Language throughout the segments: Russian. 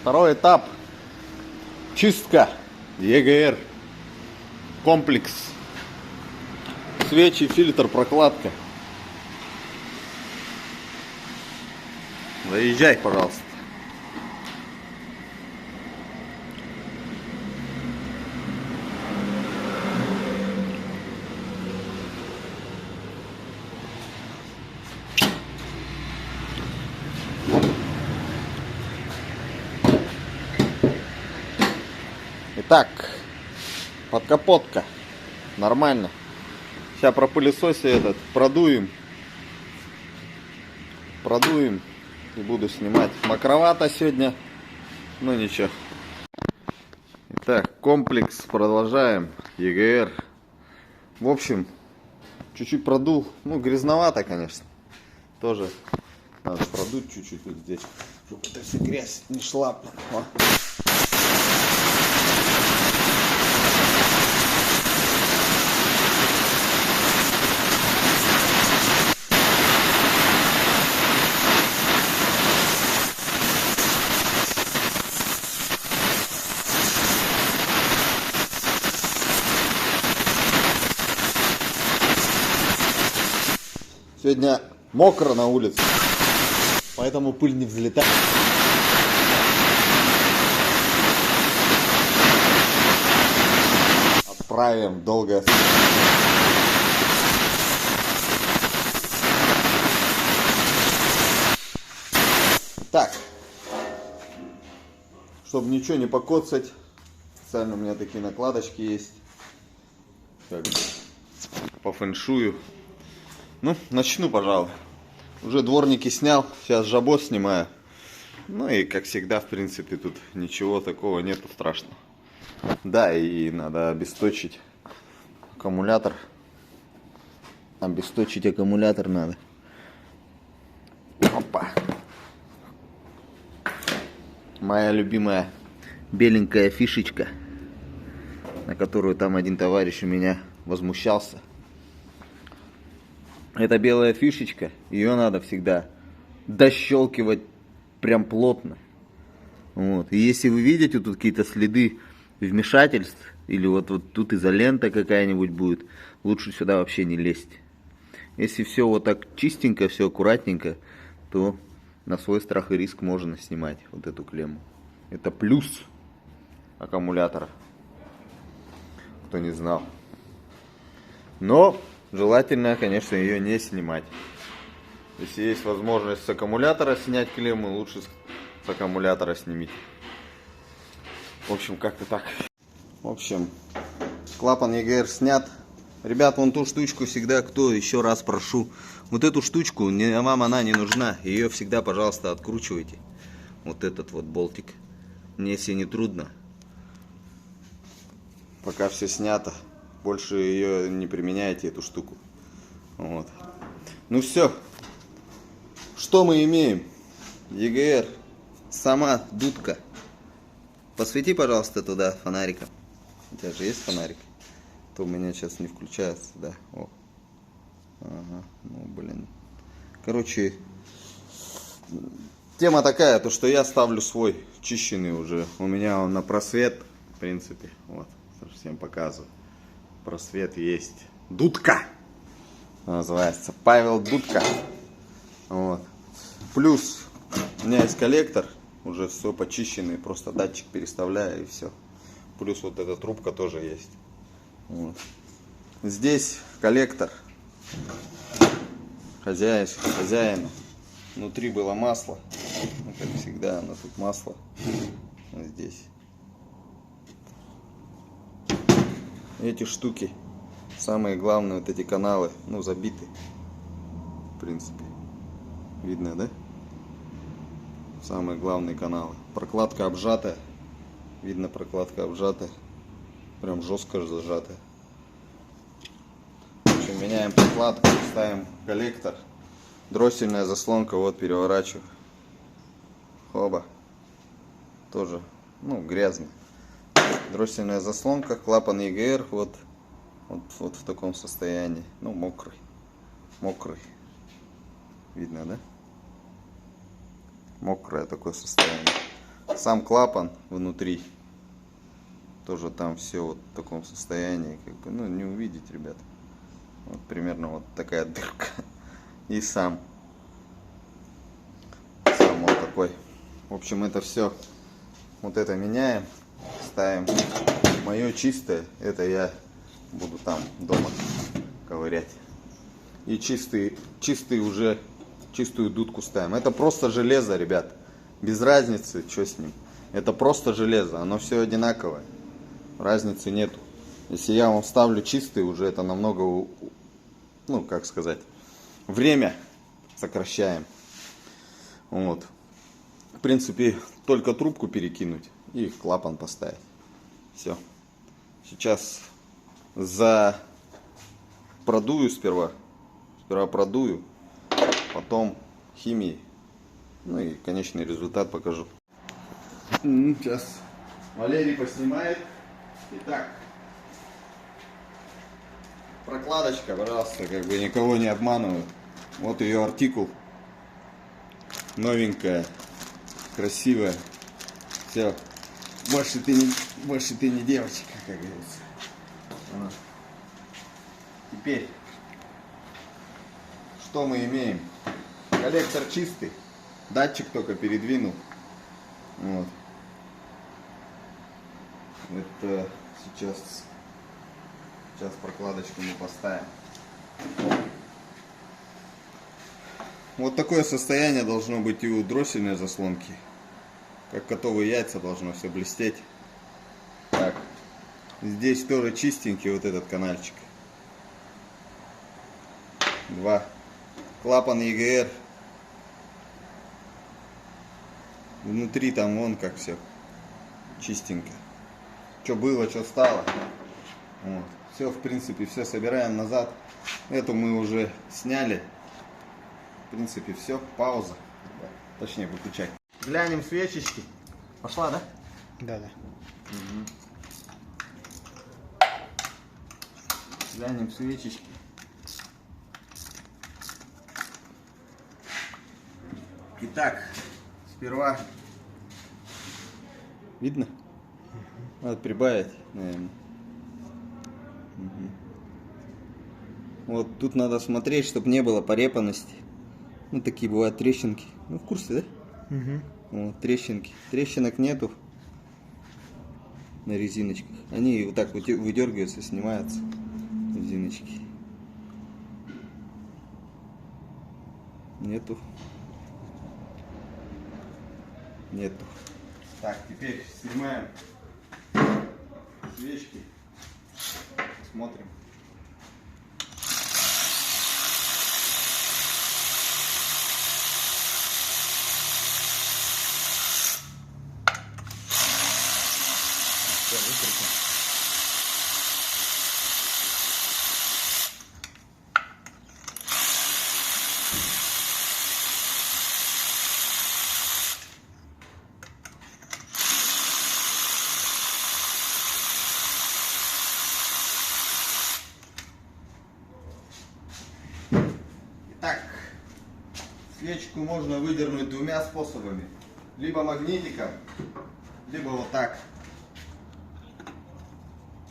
Второй этап. Чистка. ЕГР. Комплекс. Свечи, фильтр, прокладка. Заезжай, пожалуйста. Итак, подкапотка. Нормально. Сейчас пропылесосим этот, продуем и буду снимать. Мокровато сегодня, но ничего. Итак, комплекс продолжаем. ЕГР. В общем, чуть-чуть продул. Ну, грязновато, конечно. Тоже надо продуть чуть-чуть вот здесь, чтобы эта вся грязь не шла. О. Сегодня мокро на улице, поэтому пыль не взлетает. Отправим долго. Так, чтобы ничего не покоцать, специально у меня такие накладочки есть, как по фэншую. Ну, начну, пожалуй. Уже дворники снял, сейчас жабот снимаю. Ну и, как всегда, в принципе, тут ничего такого нету страшного. Да, и надо обесточить аккумулятор. Обесточить аккумулятор надо. Опа. Моя любимая беленькая фишечка, на которую там один товарищ у меня возмущался. Эта белая фишечка, ее надо всегда дощелкивать прям плотно. Вот. И если вы видите тут какие-то следы вмешательств, или вот тут изолента какая-нибудь будет, лучше сюда вообще не лезть. Если все вот так чистенько, все аккуратненько, то на свой страх и риск можно снимать вот эту клемму. Это плюс аккумулятора, кто не знал. Но желательно, конечно, ее не снимать. Если есть возможность с аккумулятора снять клемму, лучше с аккумулятора снимите. В общем, как-то так. В общем, клапан ЕГР снят. Ребят, вон ту штучку всегда, кто, еще раз прошу, вот эту штучку, вам она не нужна. Ее всегда, пожалуйста, откручивайте. Вот этот вот болтик. Мне, если не трудно, пока все снято, больше ее не применяйте, эту штуку. Вот. Ну все. Что мы имеем? ЕГР. Сама дудка. Посвети, пожалуйста, туда фонариком. У тебя же есть фонарик? То у меня сейчас не включается, да. О. Ага, ну блин. Короче, тема такая, то что я ставлю свой чищенный уже. У меня он на просвет, в принципе. Вот, всем показываю. Просвет есть. Дудка называется. Павел Дудка. Вот. Плюс у меня есть коллектор. Уже все почищенный. Просто датчик переставляю и все. Плюс вот эта трубка тоже есть. Вот. Здесь коллектор хозяина. Внутри было масло. Ну, как всегда, оно тут масло. Вот здесь. Эти штуки, самые главные, вот эти каналы, ну, забиты. В принципе. Видно, да? Самые главные каналы. Прокладка обжатая. Видно, прокладка обжатая. Прям жестко зажатая. В общем, меняем прокладку, ставим коллектор. Дроссельная заслонка, вот, переворачиваю. Хоба. Тоже, ну, грязно. Дроссельная заслонка, клапан ЕГР, вот в таком состоянии. Ну, мокрый. Видно, да? мокрое такое состояние. Сам клапан внутри тоже там все вот в таком состоянии, как бы, ну, не увидеть, ребят. Вот примерно вот такая дырка. И сам вот такой. В общем, это все. Вот это меняем, ставим. Мое чистое, это я буду там дома ковырять. И чистую дудку ставим. Это просто железо, ребят. Без разницы, что с ним. Это просто железо, оно все одинаковое. Разницы нету. Если я вам ставлю чистый, уже это намного, ну, как сказать, время сокращаем. Вот. В принципе, только трубку перекинуть и клапан поставить. Все. Сейчас продую сперва. Сперва продую, потом химией. Ну и конечный результат покажу. Сейчас Валерий поснимает. Итак, прокладочка, пожалуйста, как бы никого не обманываю. Вот ее артикул. Новенькая, красивая. Все. Больше ты не девочка, как говорится. Теперь, что мы имеем? Коллектор чистый. Датчик только передвинул. Вот. Это сейчас прокладочку мы поставим. Вот такое состояние должно быть и у дроссельной заслонки. Как котовые яйца должно все блестеть. Так, здесь тоже чистенький вот этот канальчик. 2. Клапан EGR. Внутри там вон как все чистенько. Что было, что стало. Вот. Все, в принципе, все собираем назад. Эту мы уже сняли. В принципе, все, пауза. Точнее, выключай. Глянем свечечки. Пошла, да? Да. Угу. Глянем свечечки. Итак, сперва видно? Надо прибавить, наверное. Угу. Вот тут надо смотреть, чтобы не было порепанности. Ну, такие бывают трещинки. Ну, в курсе, да? Угу. Вот, трещинки. Трещинок нету на резиночках. Они вот так выдергиваются, снимаются. Резиночки. Нету. Нету. Так, теперь снимаем свечки. Смотрим. Все, выкрутим. Итак, свечку можно выдернуть двумя способами. Либо магнитиком, либо вот так.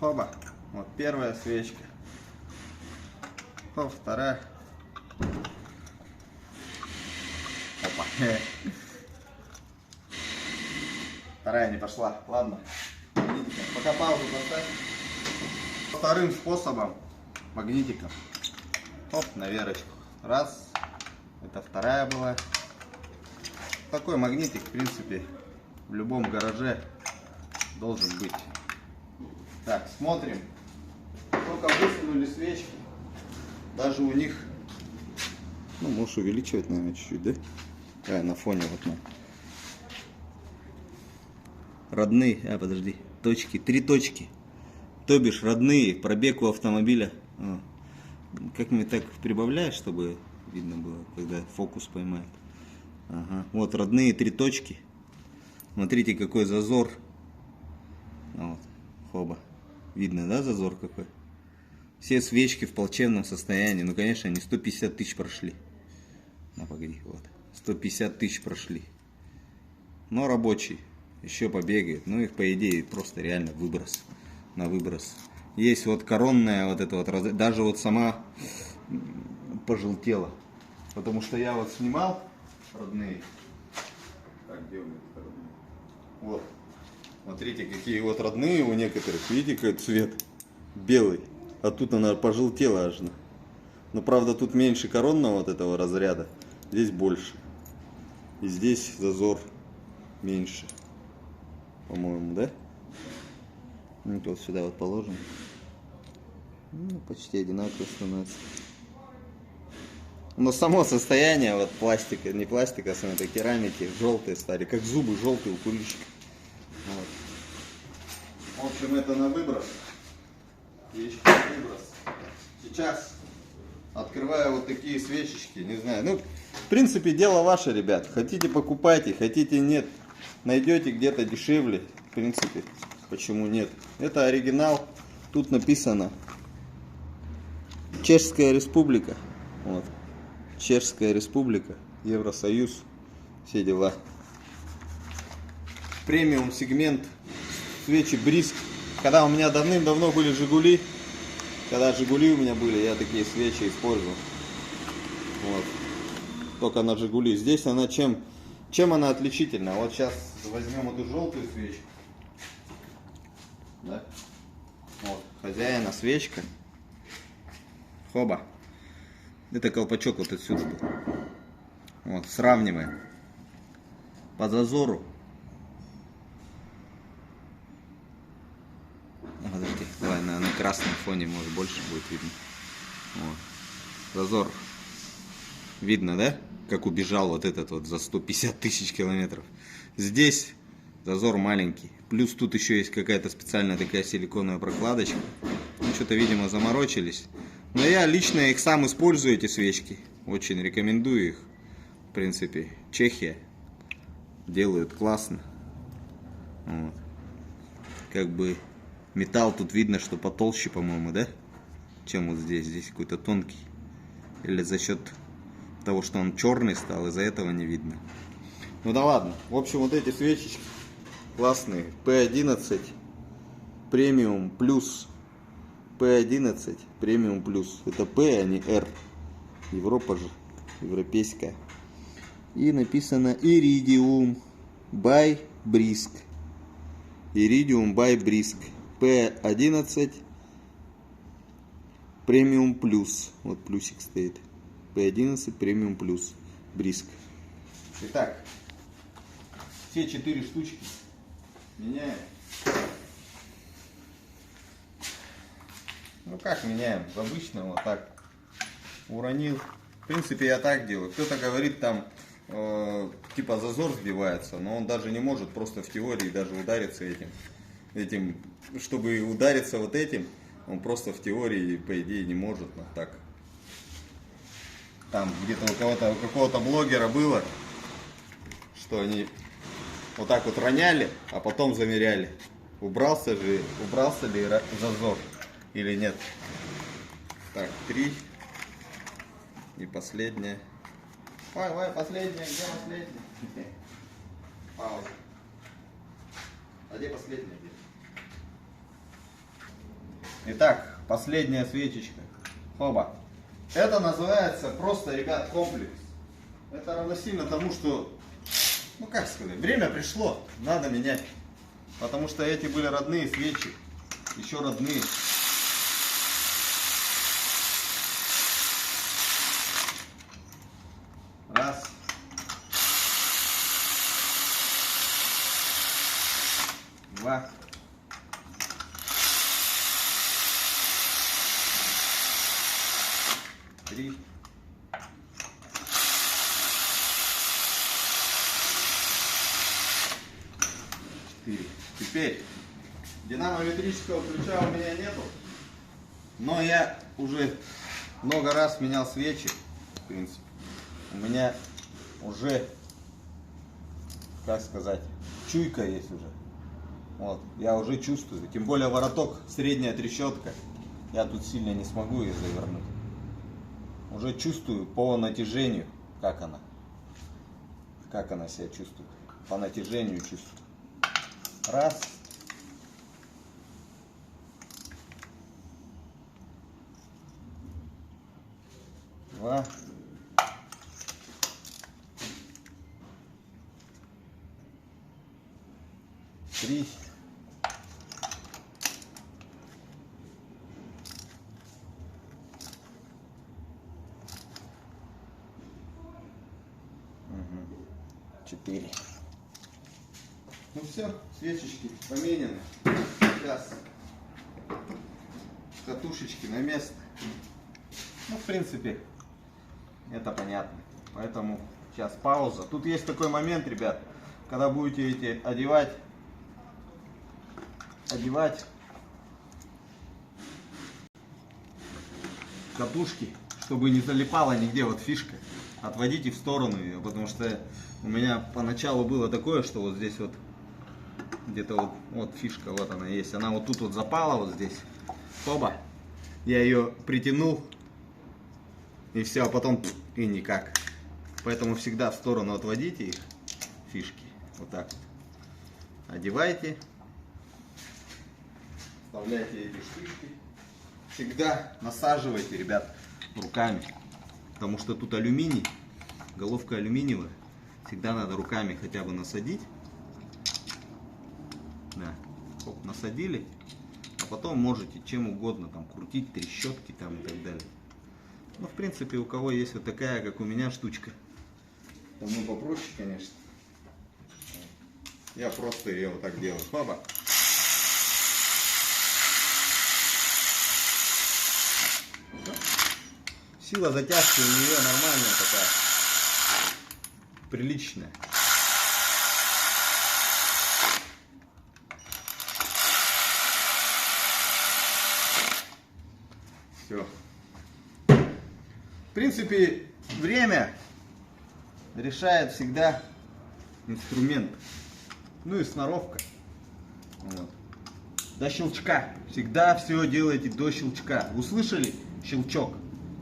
Оба. Вот первая свечка. Оп, вторая. Опа. Вторая не пошла. Ладно. Магнитиком. Пока паузу поставь. Вторым способом магнитиком. Оп, на верочку. Раз. Это вторая была. Такой магнитик, в принципе, в любом гараже должен быть. Так, смотрим. Только высунули свечки. Даже у них, ну, можешь увеличивать, наверное, чуть-чуть, да? На фоне вот на. Родные, подожди, точки, 3 точки. То бишь родные, пробег у автомобиля. Как-нибудь так прибавляешь, чтобы видно было, когда фокус поймает. Ага. Вот родные 3 точки. Смотрите, какой зазор. Вот, хоба. Видно, да, зазор какой? Все свечки в плачевном состоянии. Ну, конечно, они 150 тысяч прошли. Ну, погоди, вот. 150 тысяч прошли. но рабочий. Еще побегает. Ну их по идее просто реально выброс. На выброс. Есть вот коронная вот эта вот, даже вот сама пожелтела. Потому что я вот снимал родные. Так, где у меня родные? Вот. Смотрите, какие вот родные у некоторых. Видите, какой цвет? Белый. А тут она пожелтела аж. Но правда тут меньше коронного вот этого разряда. Здесь больше. И здесь зазор меньше. По-моему, да? Ну, вот сюда вот положим. Ну, почти одинаково становится. Но само состояние вот пластика, не пластика, а это керамики, желтые стали, как зубы желтые у курильщика. Вот. В общем, это на выброс. Свечки на выброс. Сейчас открываю вот такие свечечки, не знаю. Ну, в принципе, дело ваше, ребят. Хотите, покупайте, хотите, нет. Найдете где-то дешевле, в принципе, почему нет. Это оригинал. Тут написано Чешская Республика. Вот. Чешская Республика, Евросоюз, все дела. Премиум сегмент свечи Бриск. Когда у меня давным-давно были Жигули, когда Жигули у меня были, я такие свечи использовал. Вот. Только на Жигули. Здесь она чем она отличительна? Вот сейчас возьмем эту желтую свечку. Да? Вот. Хозяина свечка. Хоба. Это колпачок вот отсюда был. Вот, сравниваем. По зазору. Подожди, давай на красном фоне, может, больше будет видно. Вот. Зазор. Видно, да? Как убежал вот этот вот за 150 тысяч километров. Здесь зазор маленький. Плюс тут еще есть какая-то специальная такая силиконовая прокладочка. Ну, что-то, видимо, заморочились. Но я лично их сам использую, эти свечки. Очень рекомендую их. В принципе, Чехия. Делают классно. Вот. Как бы металл тут видно, что потолще, по-моему, да? Чем вот здесь. Здесь какой-то тонкий. Или за счет того, что он черный стал, из-за этого не видно. Ну да ладно. В общем, вот эти свечечки классные. P11 премиум плюс. P11 премиум плюс. Это P, а не R. Европа же. Европейская. И написано Iridium by Brisk. Iridium by Brisk. P11 премиум плюс. Вот плюсик стоит. P11 премиум плюс. Brisk. Итак, все 4 штучки меняем. Ну как меняем? Обычно вот так уронил. В принципе, я так делаю. Кто-то говорит, там типа зазор сбивается, но он даже не может просто в теории даже удариться этим, чтобы удариться вот этим, он просто в теории по идее не может. Но так. Там где-то у какого-то блогера было, что они вот так вот роняли, а потом замеряли. Убрался ли зазор или нет. Так, 3. И последняя. Ой, последняя, где последняя? Пауза. А где последняя? Итак, последняя свечечка. Хоба. Это называется просто, ребят, комплекс. Это равносильно тому, что, ну как сказать, время пришло, надо менять. Потому что эти были родные свечи, еще родные. Раз. Два. Три. 4. Теперь динамоэлектрического ключа у меня нету, но я уже много раз менял свечи. В принципе, у меня уже, как сказать, чуйка есть уже. Вот, я уже чувствую. Тем более вороток, средняя трещотка. Я тут сильно не смогу ее завернуть. Уже чувствую по натяжению, как она себя чувствует. по натяжению чувствую. Раз. Два. Три. Четыре. Ну все, свечечки поменены. Сейчас катушечки на место. Ну, в принципе, это понятно. Поэтому сейчас пауза. Тут есть такой момент, ребят, когда будете эти одевать катушки, чтобы не залипала нигде, вот фишка. Отводите в сторону ее, потому что у меня поначалу было такое, что вот здесь вот где-то вот фишка, вот она есть. Она вот тут вот запала, вот здесь. Оба. Я ее притянул. И все, а потом и никак. Поэтому всегда в сторону отводите их, фишки. Вот так вот. Одевайте. Вставляйте эти штучки. Всегда насаживайте, ребят, руками. Потому что тут алюминий. Головка алюминиевая. Всегда надо руками хотя бы насадить. Да. Оп, насадили. А потом можете чем угодно там крутить, трещотки там и так далее. Ну, в принципе, у кого есть вот такая, как у меня, штучка. Там ну попроще, конечно. Я просто ее вот так делаю. Хоба. Сила затяжки у нее нормальная такая. Приличная. Все. В принципе, время решает всегда инструмент. Ну и сноровка. Вот. До щелчка. Всегда все делайте до щелчка. Услышали щелчок?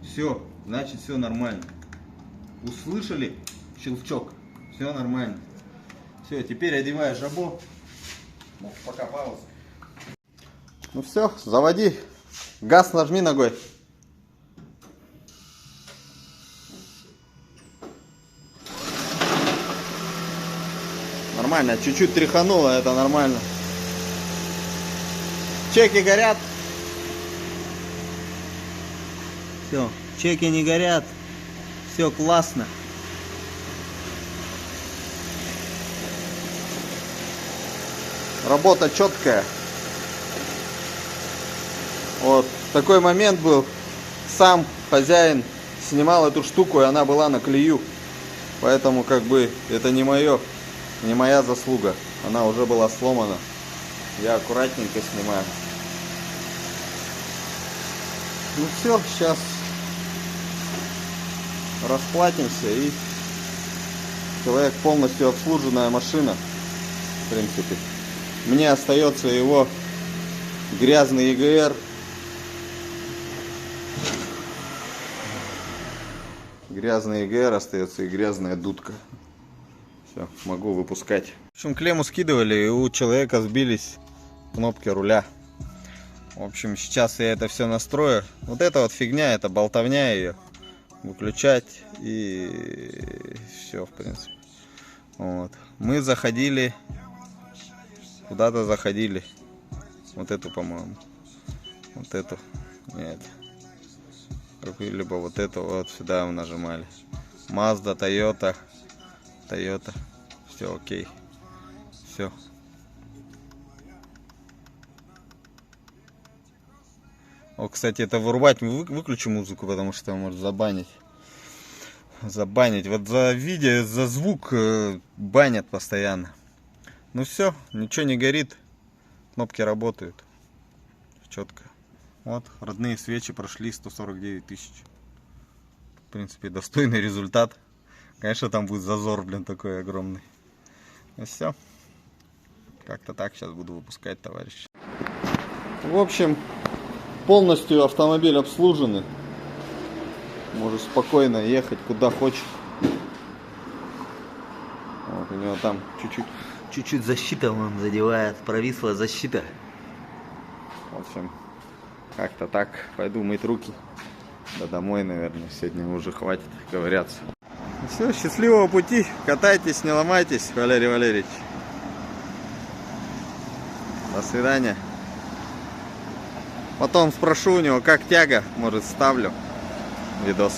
Все, значит все нормально. Услышали щелчок? Все нормально. Все, теперь одеваю жабо. Пока пауза. Ну все, заводи. Газ нажми ногой. Нормально, чуть-чуть тряхануло, это нормально. Чеки горят. Все, чеки не горят. Все классно. Работа четкая. Вот такой момент был. Сам хозяин снимал эту штуку, и она была на клею. Поэтому как бы это не моя заслуга. Она уже была сломана. Я аккуратненько снимаю. Ну все, сейчас расплатимся, и человек полностью обслуженная машина. В принципе. Мне остается его грязный ЕГР. Грязный ЕГР остается и грязная дудка. Все, могу выпускать. В общем, клемму скидывали, и у человека сбились кнопки руля. В общем, сейчас я это все настрою. Вот эта вот фигня, это болтовня ее. Выключать, и все, в принципе. Вот. Мы заходили, куда-то заходили. Вот эту, по-моему. Вот эту. Нет. Либо вот эту вот сюда мы нажимали. Mazda, Toyota. Все окей. Все. О, кстати, это вырубать. Выключу музыку, потому что может забанить. Вот за видео, за звук банят постоянно. Ну все, ничего не горит. Кнопки работают. Четко. Вот, родные свечи прошли 149 тысяч. В принципе, достойный результат. Конечно, там будет зазор, блин, такой огромный. Ну все. Как-то так сейчас буду выпускать, товарищи. В общем, полностью автомобиль обслуженный. Можешь спокойно ехать куда хочешь. Вот, У него там чуть-чуть защита он задевает, провисла защита. В общем, как-то так. Пойду мыть руки. Да домой, наверное, сегодня уже хватит ковыряться. Все, счастливого пути. Катайтесь, не ломайтесь, Валерий Валерьевич. До свидания. Потом спрошу у него, как тяга. Может, ставлю видос.